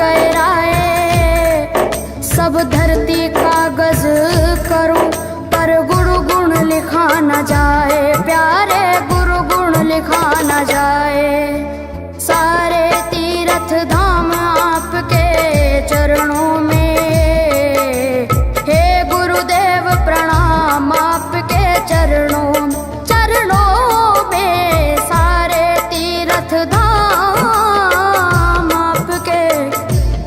गए राय। सब धरती कागज करूं पर गुरु गुण लिखा न जाए, प्यारे गुरु गुण लिखा न जाए। सारे तीर्थ धाम आपके चरणों में, हे गुरुदेव प्रणाम आपके चरणों में। सारे तीर्थ धाम आपके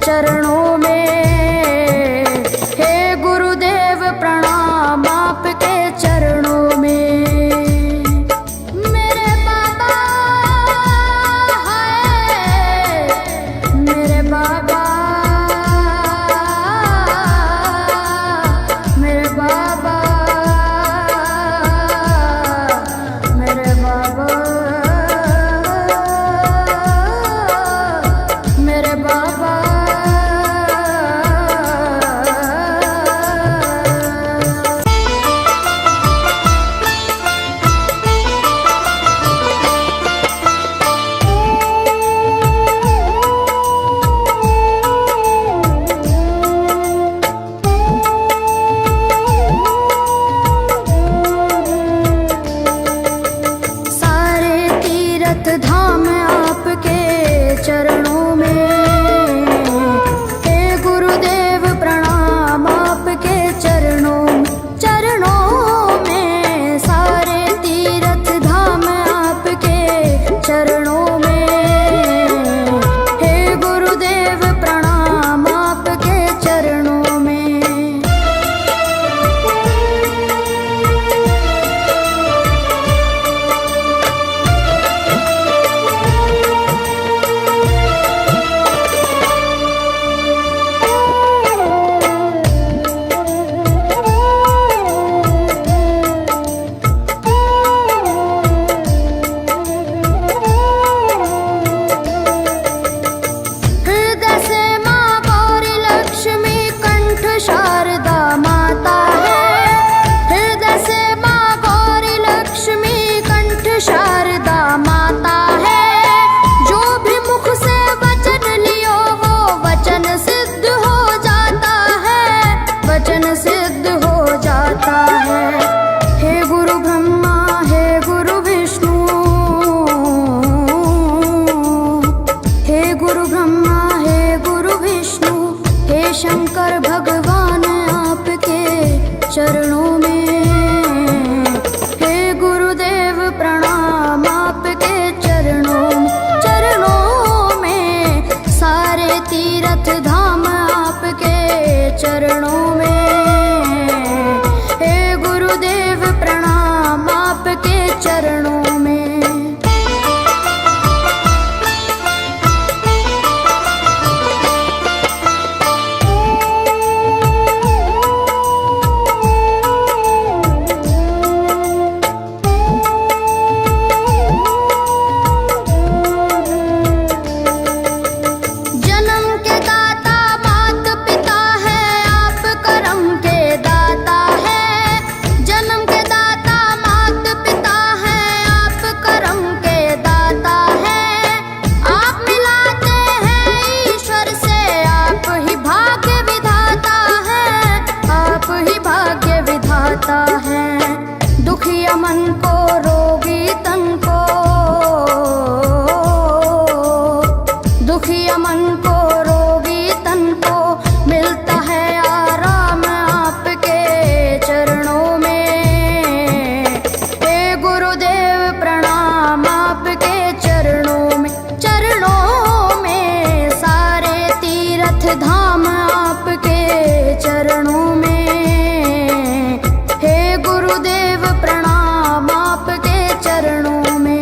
चरणों में, हे गुरुदेव प्रणाम आपके चरणों में। मेरे बाबा है, मेरे बाबा, मेरे बाबा, मेरे बाबा, मेरे बाबा। सारे तीर्थ धाम आपके चरणों में, हे गुरुदेव प्रणाम आपके चरणों में। सारे तीर्थ धाम आपके चरणों में, हे गुरुदेव प्रणाम आपके चरणों में। हृदय से माँ गौरी लक्ष्मी कंठ शारदा माता है। हृदय से माँ गौरी लक्ष्मी कंठ शारदा माता है। जो भी मुख से वचन लियो वो वचन सिद्ध हो जाता है, वचन सिद्ध हो जाता है। हे गुरु ब्रह्मा, हे गुरु विष्णु, हे गुरु ब्रह्मा, हे गुरु विष्णु, हे शंकर भगवान आपके चरणों में, हे गुरुदेव प्रणाम आपके चरणों में। सारे तीर्थ धाम आपके चरणों में, हे गुरुदेव प्रणाम आपके चरणों में। जन्म के दाता मात पिता है, आप करम के दाता है। जन्म के दाता मात पिता है, आप करम के दाता है। आप मिलाते हैं ईश्वर से, आप ही भाग्य विधाता है, आप ही भाग्य विधाता है। दुखिया मन को, रोगी तन को, दुखिया मन को, रोगी तन को मिलता है आराम आपके चरणों में। हे गुरुदेव प्रणाम आपके चरणों में। सारे तीर्थ धाम आपके चरणों में, हे गुरुदेव प्रणाम आपके चरणों में।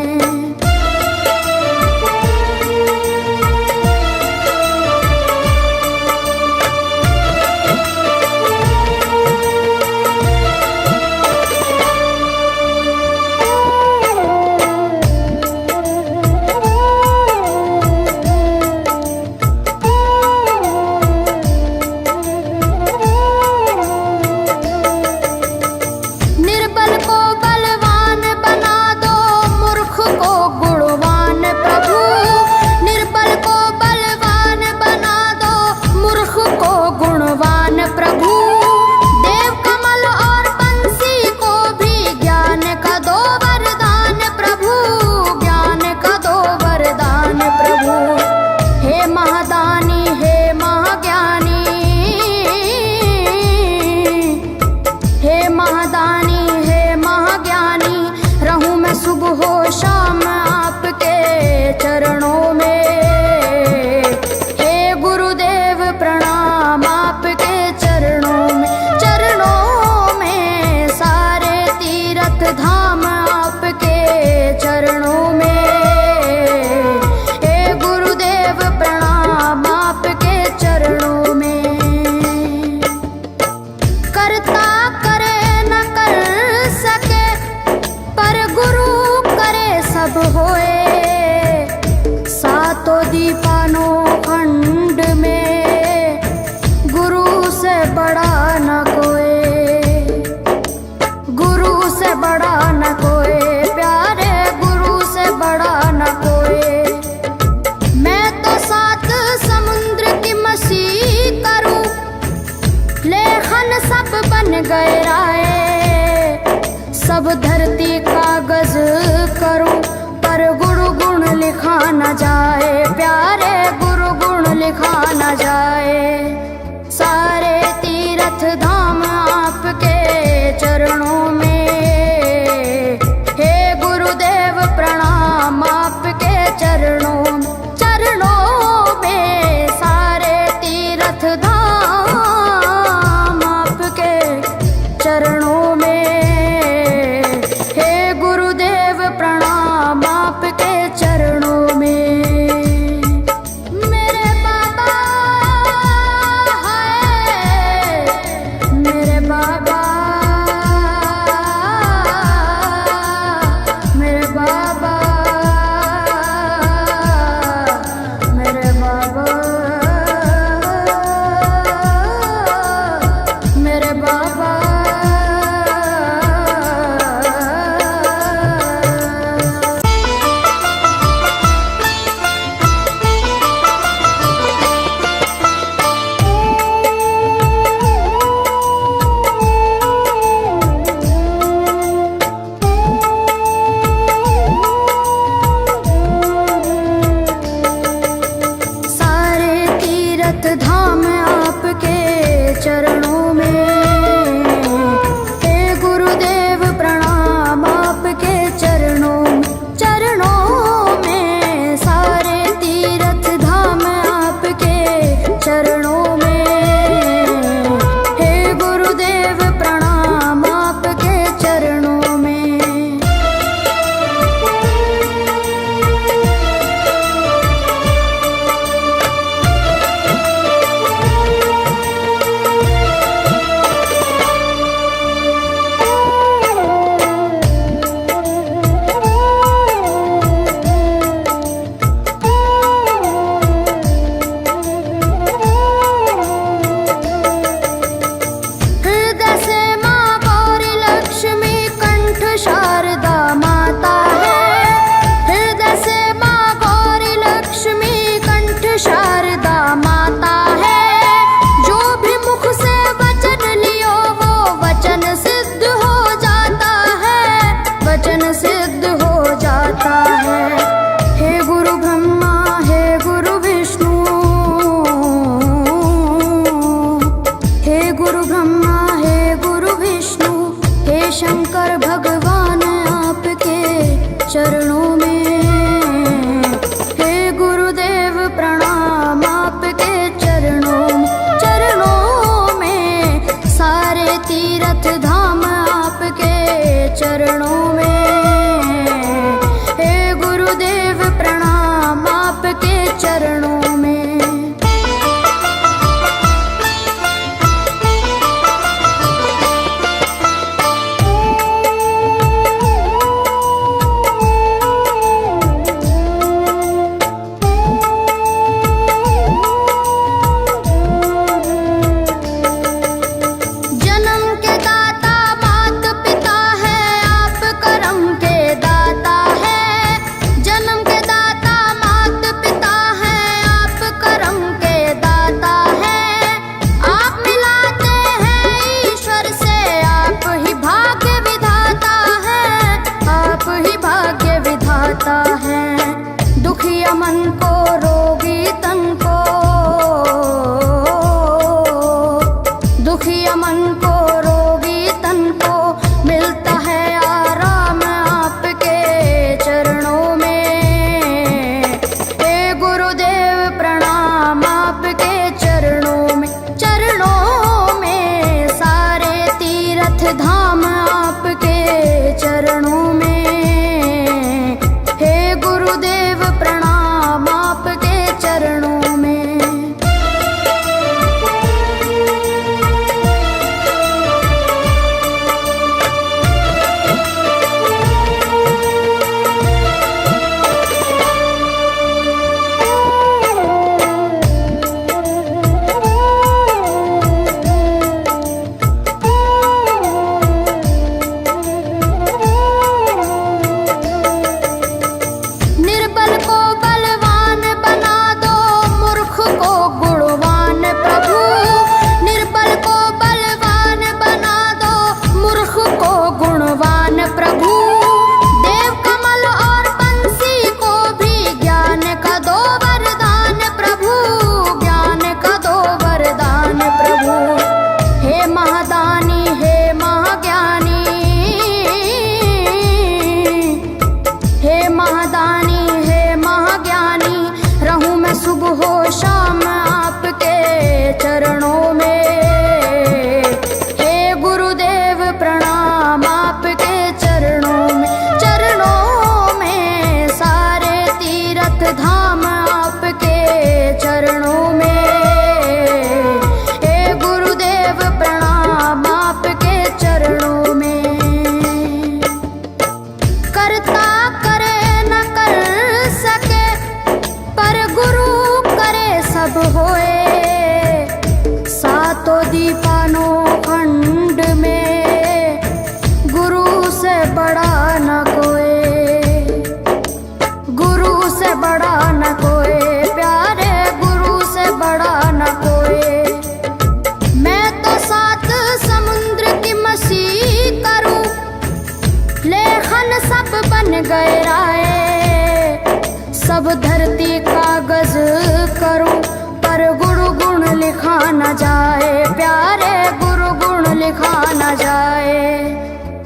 जाए, प्यारे गुरु गुण लिखा न जाए।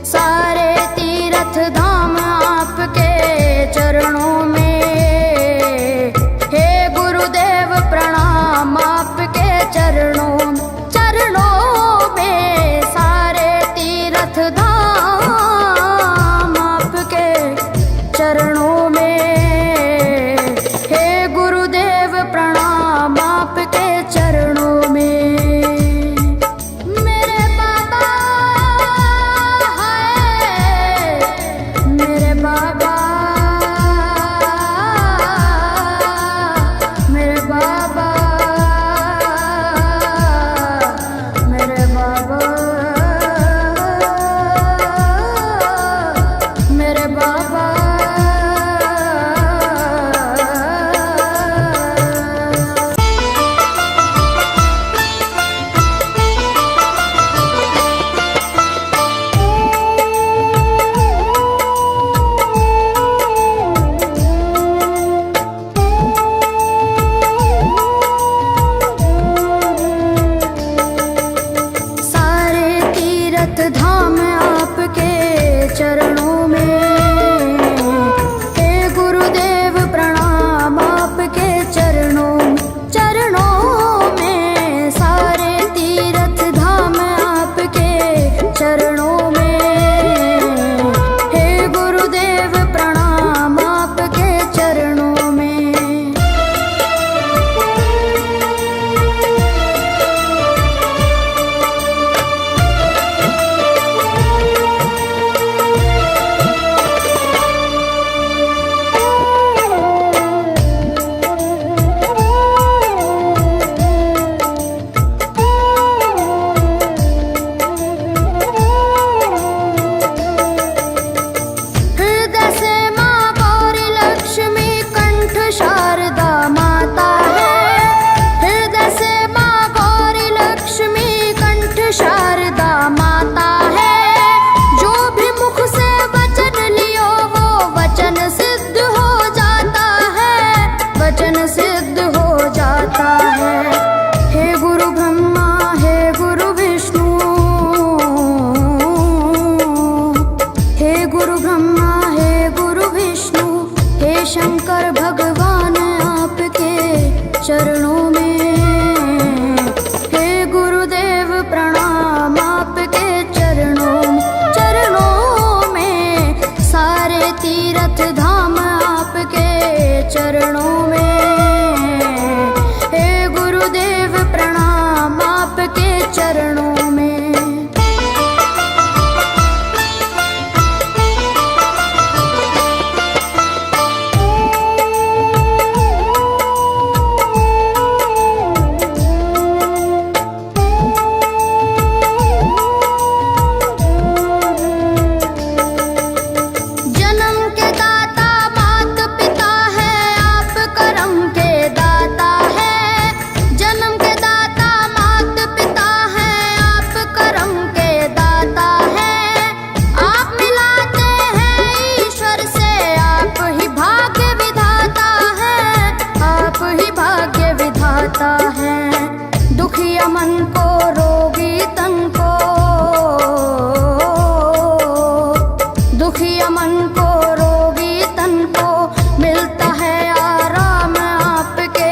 सारे तीर्थ धाम आपके चरणों में, हे गुरुदेव प्रणाम आपके चरणों में। सारे तीर्थ धाम आपके चरणों में, हे गुरुदेव प्रणाम आपके चरणों में। मेरे बाबा है, मेरे बाबा, मेरे बाबा, मेरे बाबा, मेरे बाबा। सारे तीर्थ धाम आपके चरणों में, हे गुरुदेव प्रणाम आपके चरणों में। सारे तीर्थ धाम आपके चरणों में, हे गुरुदेव प्रणाम आपके चरणों में। हृदय से माँ गौरी लक्ष्मी कंठ शारदा माता है। हृदय से माँ गौरी लक्ष्मी कंठ शारदा माता है। जो भी मुख से वचन लियो वो वचन सिद्ध हो जाता है, वचन सिद्ध हो जाता है। हे गुरु ब्रह्मा, हे गुरु विष्णु, हे गुरु ब्रह्मा, हे गुरु विष्णु, हे शंकर भगवान आपके चरणों में, हे गुरुदेव प्रणाम आपके चरणों में। सारे तीर्थ धाम आपके चरणों में, हे गुरुदेव प्रणाम आपके चरणों में। जन्म के दाता मात पिता है, आप करम के दाता है। जन्म के दाता मात पिता है, आप करम के दाता है। आप मिलाते हैं ईश्वर से, आप ही भाग्य विधाता है, आप ही भाग्य विधाता है। दुखिया मन को, रोगी तन को, दुखिया मन को, रोगी तन को मिलता है आराम आपके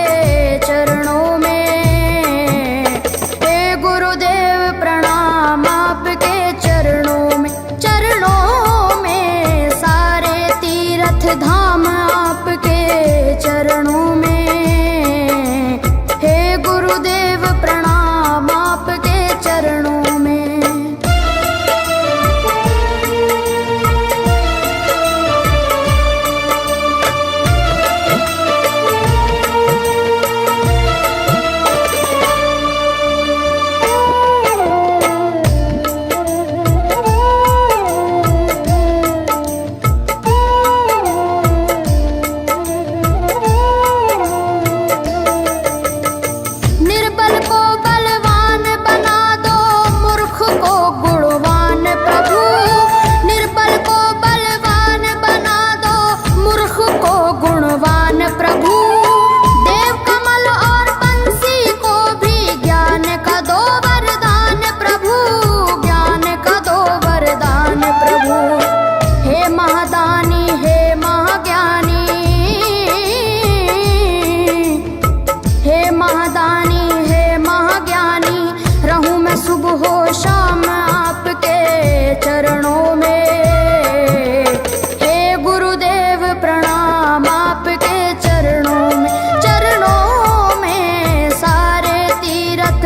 चरणों में। हे गुरुदेव प्रणाम आपके चरणों में। सारे तीर्थ धाम आपके चरणों में, हे गुरुदेव प्रणाम आपके चरणों में।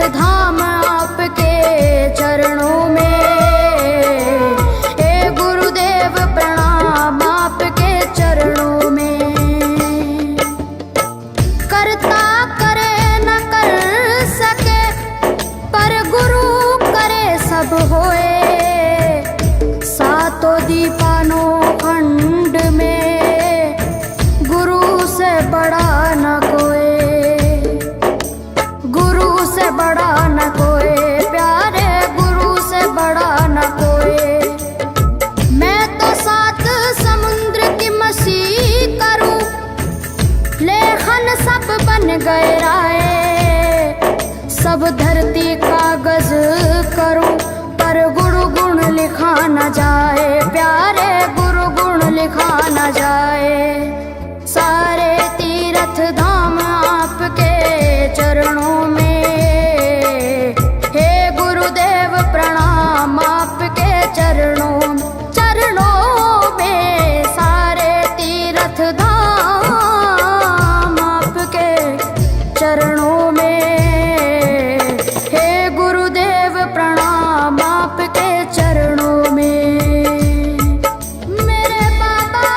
धाम आपके चरणों में। हे गुरुदेव प्रणाम आपके चरणों में। करता करे न कर सके पर गुरु करे सब होए। सातों दीपानों खंड में गुरु से बड़ा न कोई, गुरु से बड़ा न कोई, प्यारे गुरु से बड़ा न कोई। मैं तो सात समुद्र की मसी करूं, लेखन सब बन गए राय। सब धरती कागज करूं पर गुरु गुण लिखा न जाए, प्यारे गुरु गुण लिखा न जाए। सारे तीर्थ धाम आपके चरणों में। हे गुरुदेव प्रणाम आपके चरणों में। सारे तीर्थ धाम आपके चरणों में। हे गुरुदेव प्रणाम आपके चरणों में। मेरे बाबा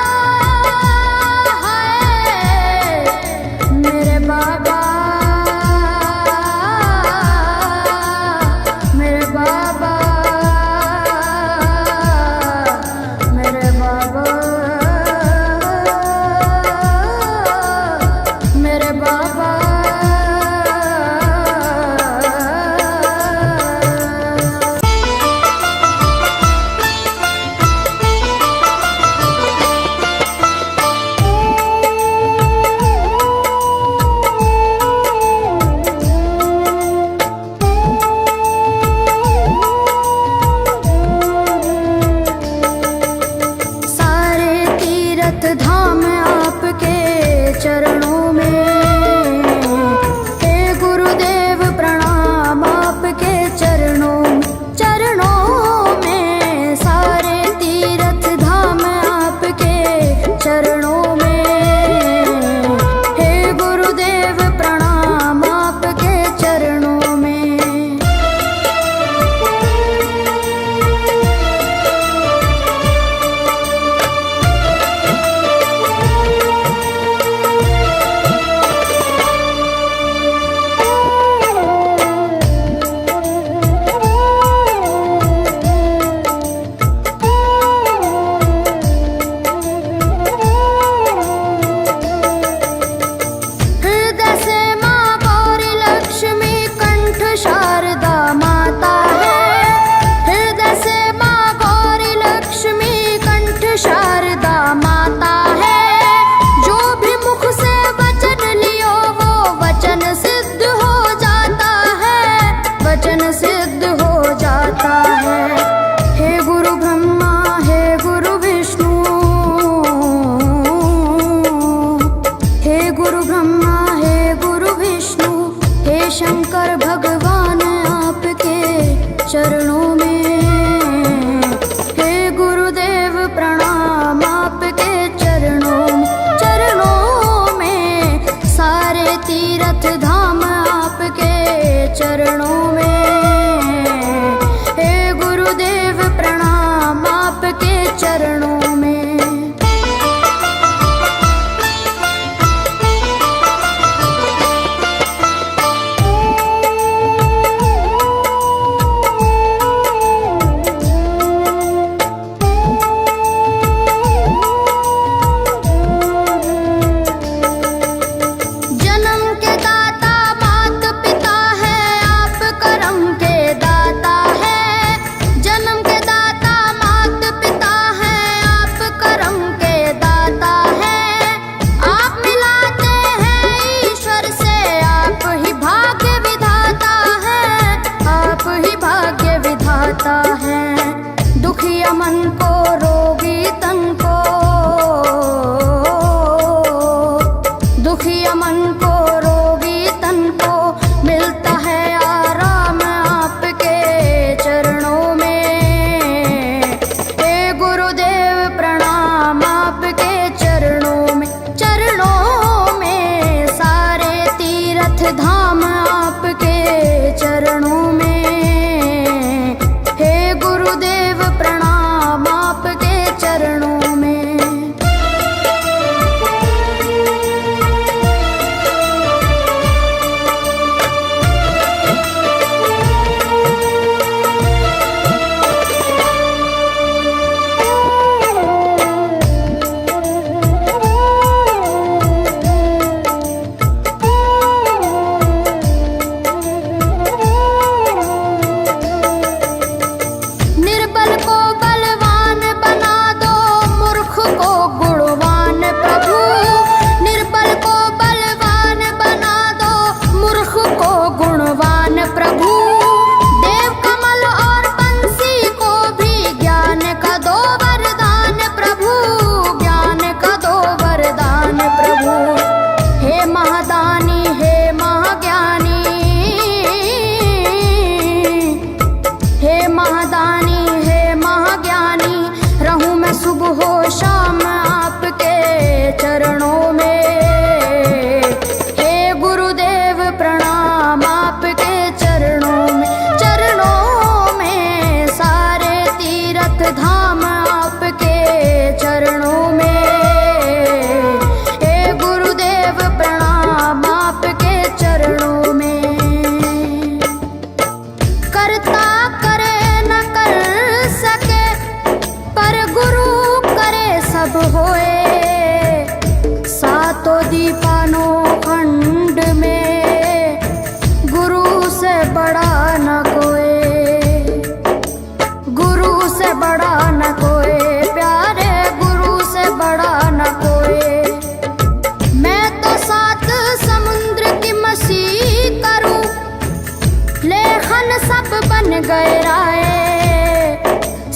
मन सब बन गए राय।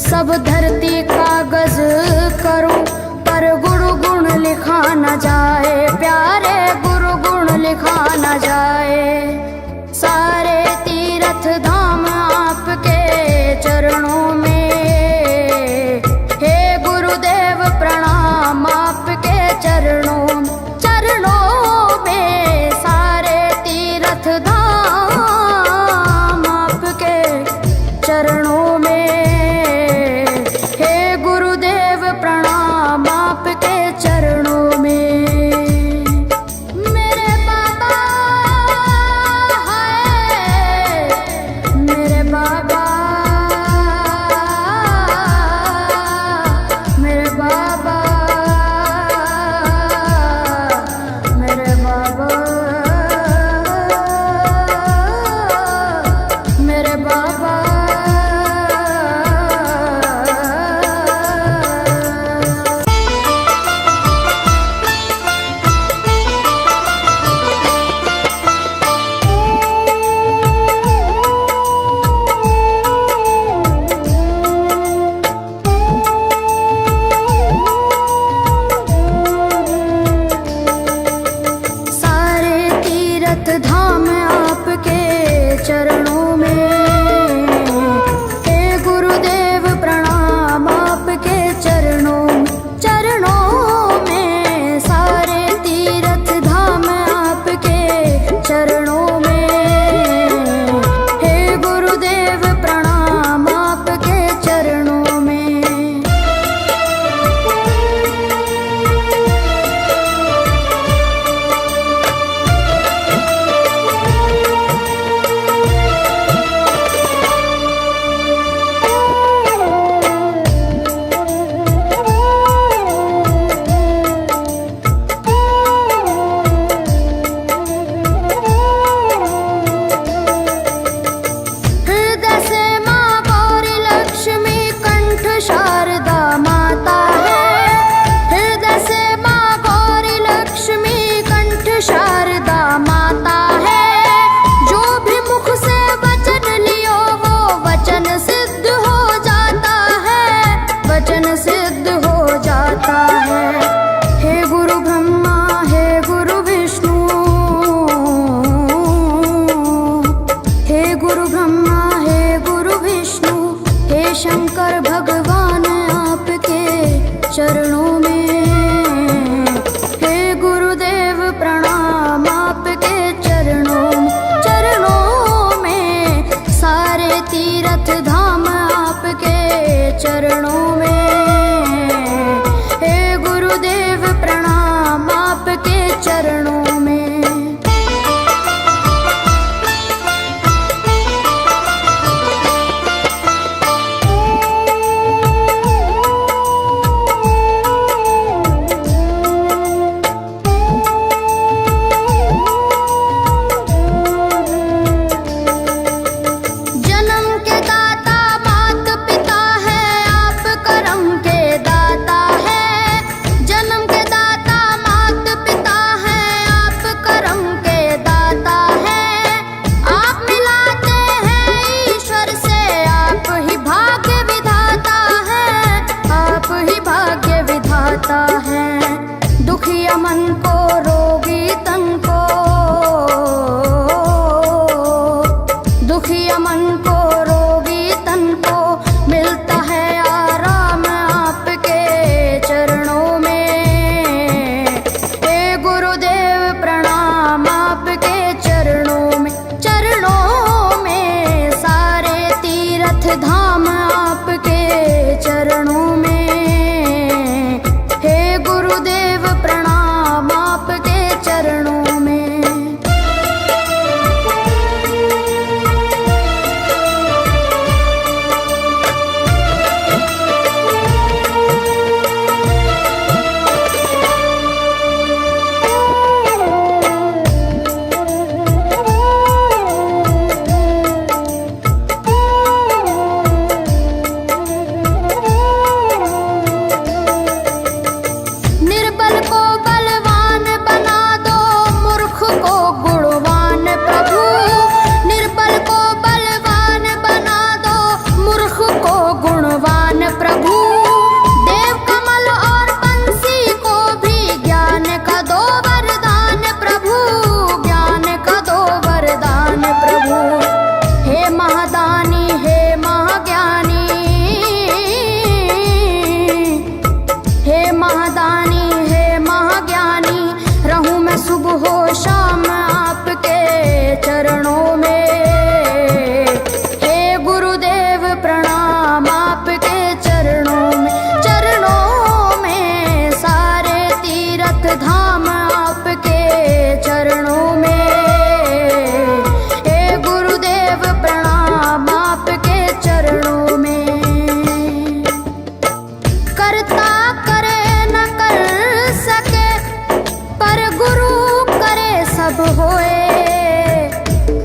सब धरती कागज करूं पर गुरु गुण लिखा न जाए, प्यारे गुरु गुण लिखा न जाए। सारे तीर्थ धाम आपके चरणों में, हे गुरुदेव प्रणाम आपके चरणों में। सारे तीर्थ धाम आपके चरणों में, हे गुरुदेव प्रणाम आपके चरणों में। मेरे बाबा है, मेरे बाबा, मेरे बाबा, मेरे बाबा, मेरे बाबा। सारे तीर्थ धाम आपके चरणों में, हे गुरुदेव प्रणाम आपके चरणों में। सारे तीर्थ धाम आपके चरणों में, हे गुरुदेव प्रणाम आपके चरणों में। हृदय से माँ गौरी लक्ष्मी कंठ शारदा माता है। हृदय से माँ गौरी लक्ष्मी कंठ शारदा माता है। जो भी मुख से वचन लियो वो वचन सिद्ध हो जाता है, वचन सिद्ध हो जाता है। हे गुरु ब्रह्मा, हे गुरु विष्णु, हे गुरु ब्रह्मा, हे गुरु विष्णु, हे शंकर भगवान आपके चरणों में, हे गुरुदेव प्रणाम आपके चरणों में। सारे तीर्थ धाम आपके चरणों में, हे गुरुदेव प्रणाम आपके चरणों में। जन्म के दाता मात पिता है, आप करम के दाता है। जन्म के दाता मात पिता है, आप करम के दाता है। आप मिलाते हैं ईश्वर से, आप ही भाग्य विधाता है, आप ही भाग्य विधाता है। दुखिया मन को, रोगी तन को, दुखिया मन को, रोगी तन को मिलता है आराम आपके चरणों में। हे गुरुदेव प्रणाम आपके चरणों में। सारे तीर्थ धाम आपके चरणों में, हे गुरुदेव प्रणाम आपके चरणों में। महादानी हे महाज्ञानी, हे महादानी हे महाज्ञानी, रहूं मैं सुबह हो शाम आपके चरणों में। हे गुरुदेव प्रणाम आपके चरणों में, चरणों में सारे तीर्थ धाम आपके चरणों में। हे गुरुदेव प्रणाम आपके चरणों में। करता करे न कर सके पर गुरु करे सब होए।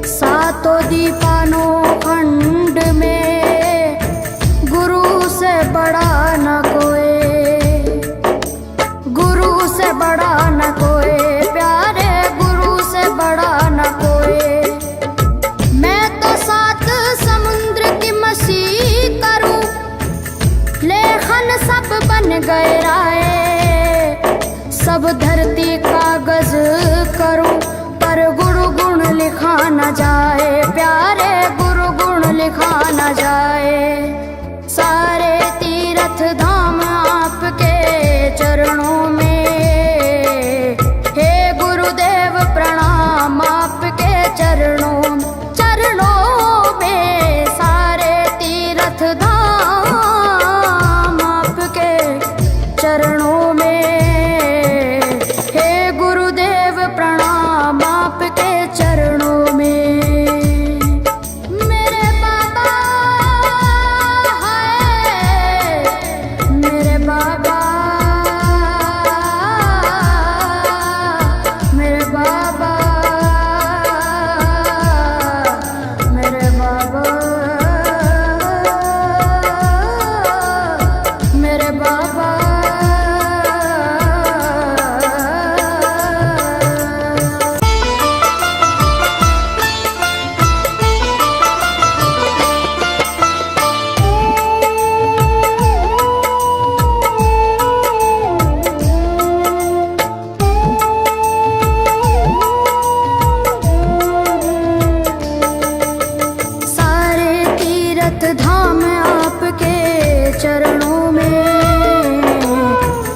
सातों दीपानों खंड में गुरु से बड़ा न कोई, गुरु से बड़ा न कोई, प्यारे गुरु से बड़ा न कोई। मैं तो सात समुद्र की मछली करूं, लेखन सब बन गए राय। सब धरती कागज करूं पर गुरु गुण लिखा न जाए, प्यारे गुरु गुण लिखा न जाए। सारे तीर्थ धाम आपके चरणों में। हे गुरुदेव प्रणाम आपके चरणों में, चरणों में सारे तीर्थ धाम आपके चरणों में। हे गुरुदेव प्रणाम आपके चरणों में। मेरे बाबा है, मेरे बाबा, मेरे बाबा, मेरे बाबा, मेरे बाबा। सारे तीर्थ धाम आपके चरणों में।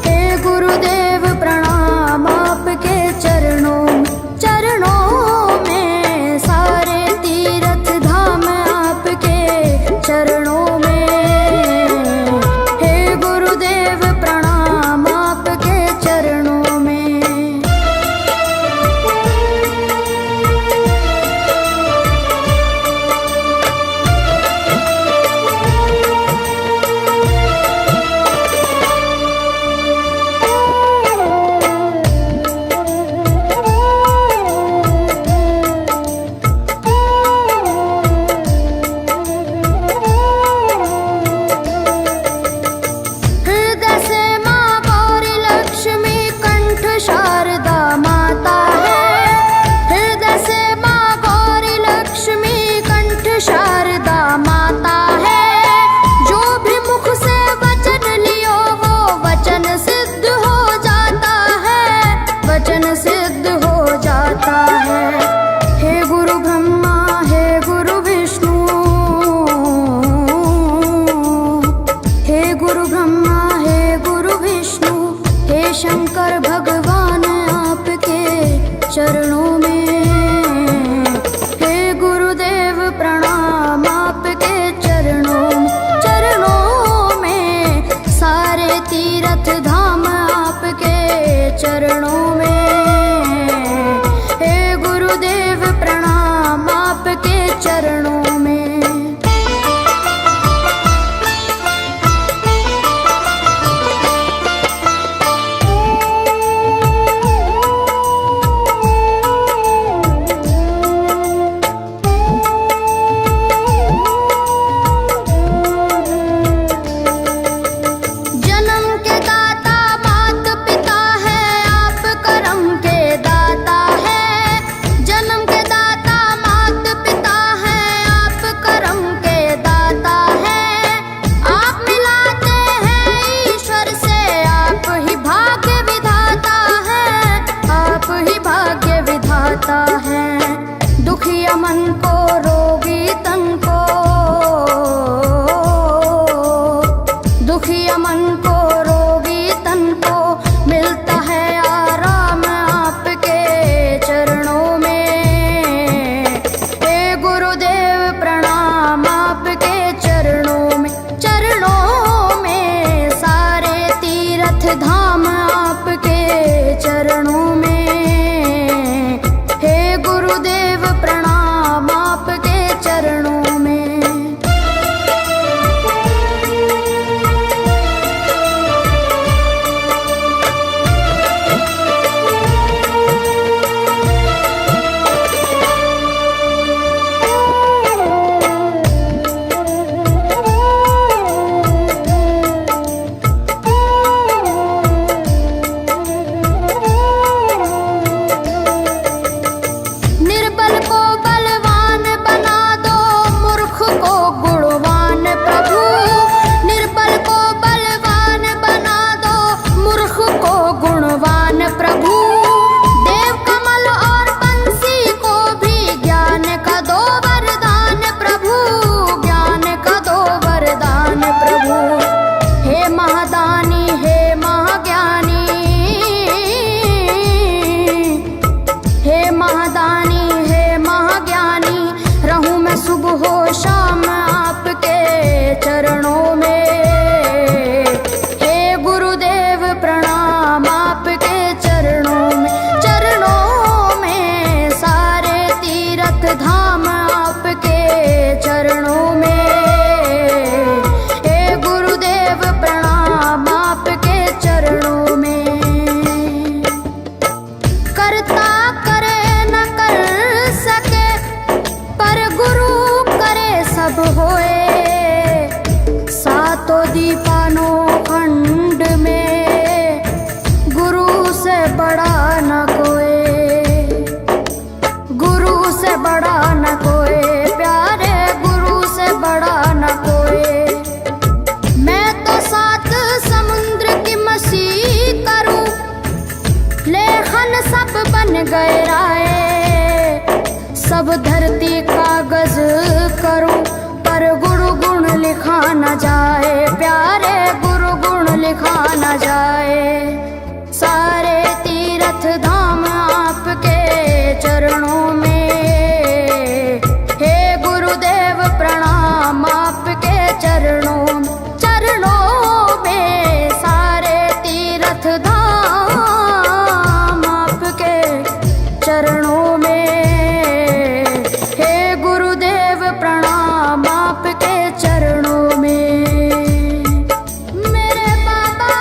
हे गुरुदेव प्रणाम आपके चरणों में, चरणों में सारे तीर्थ धाम आपके चरणों में। हे गुरुदेव प्रणाम आपके चरणों में। जप होए सातों दीपानो खंड में, गुरु से बड़ा न कोई, गुरु से बड़ा न कोई प्यारे, गुरु से बड़ा न कोई। मैं तो सात समुद्र की मसी करूं, लेखन सब बन गए राय, सब धरती कागज करूं, पर गुरु गुण लिखा न जाए प्यारे, गुरु गुण लिखा न जाए। सारे तीर्थ धाम आपके चरणों में, हे गुरुदेव प्रणाम आपके चरणों, चरणों में। सारे तीर्थ धाम आपके चरणों में, चरणों में। मेरे बाबा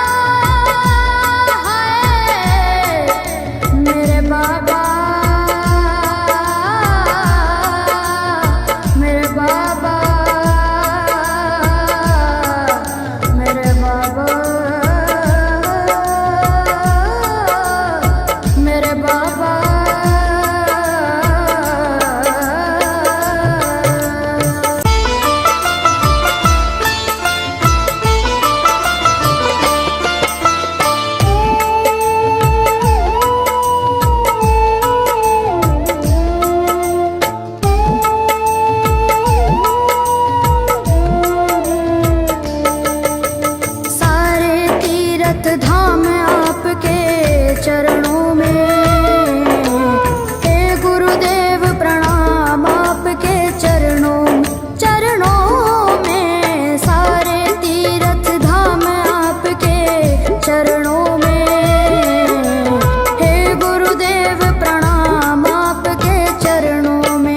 है, मेरे बाबा, मेरे बाबा, मेरे बाबा, मेरे बाबा। धाम आपके चरणों में, हे गुरुदेव प्रणाम आपके चरणों, चरणों में। सारे तीर्थ धाम आपके चरणों में, हे गुरुदेव प्रणाम आपके चरणों में।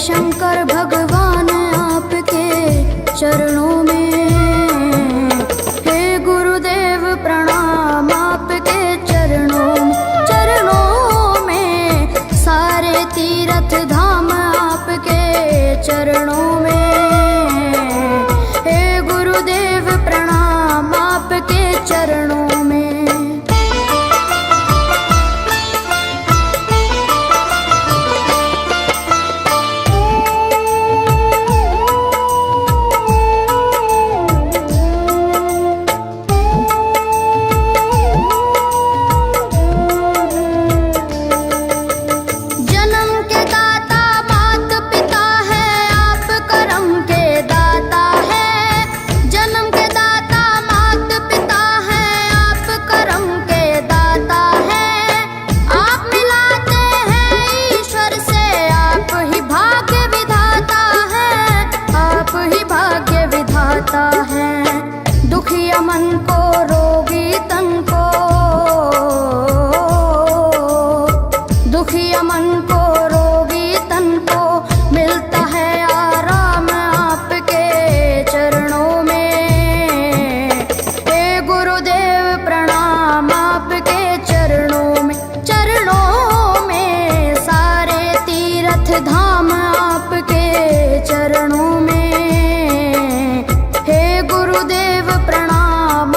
शंकर भगवान आपके चरणों में, हे गुरुदेव प्रणाम आपके चरणों, चरणों में। सारे तीर्थ धाम आपके चरणों में, हे गुरुदेव प्रणाम आपके चरणों में। दुखिया मन को रोगी तन को, दुखिया मन को रोगी तन को मिलता है आराम आपके चरणों में, हे गुरुदेव प्रणाम आपके चरणों में, चरणों में। सारे तीर्थ धाम आपके चरणों में, हे गुरुदेव प्रणाम।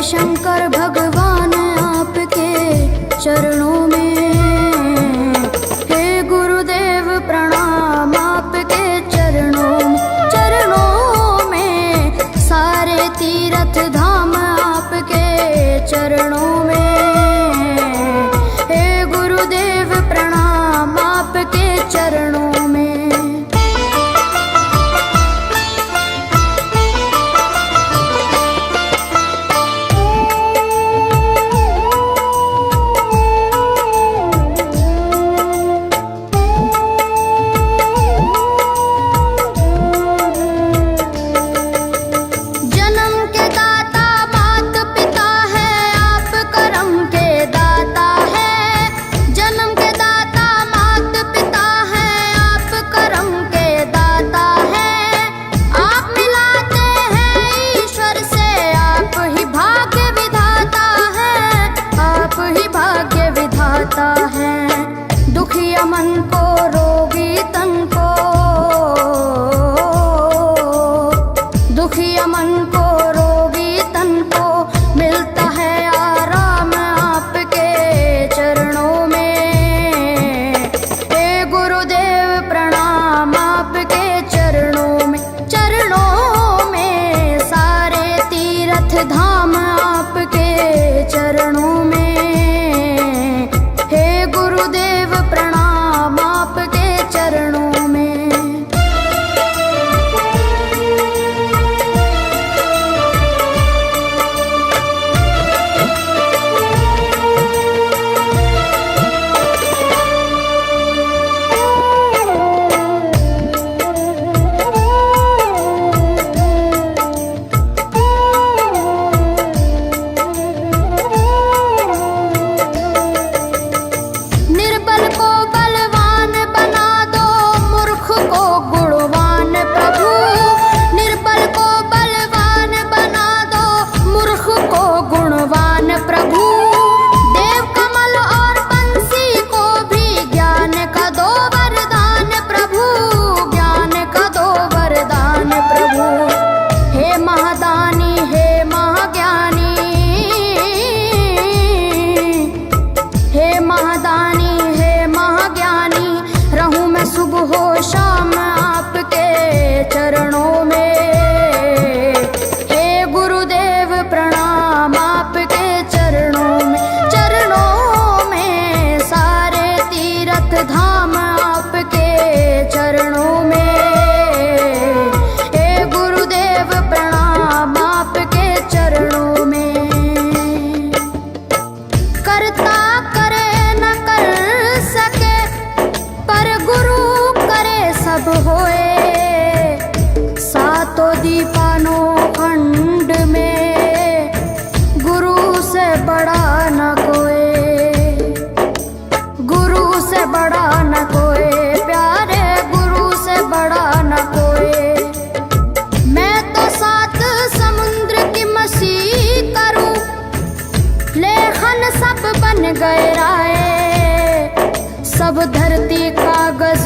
शंकर भगवान आपके चरणों में, हे गुरुदेव प्रणाम आपके चरणों में, सारे तीर्थ धाम आपके चरणों में, हे गुरुदेव प्रणाम आपके चरणों में। दुखिया मन को रोगी तन को, दुखिया मन को रोगी तन को मिलता है आराम आपके चरणों में, हे गुरुदेव प्रणाम आपके चरणों में, सारे तीर्थ धाम आपके चरणों में, गुरुदेव प्रणाम आपके चरणों में। सुबह शाम आपके चरणों में, हे गुरुदेव प्रणाम आपके चरणों में, सारे तीर्थ धाम आपके चरणों में, हे गुरुदेव प्रणाम आपके चरणों में। करता करे न कर सके पर गुरु सब होए, सातों दीपानों खंड में गुरु से बड़ा न कोई, गुरु से बड़ा न कोई, प्यारे गुरु से बड़ा न कोई। मैं तो सात समुद्र की मसी करूं, लेखन सब बन गए राय, सब धरती कागज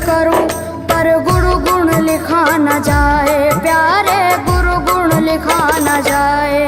करूं पर गुरु गुण लिखा न जाए, प्यारे गुरु गुण लिखा न जाए।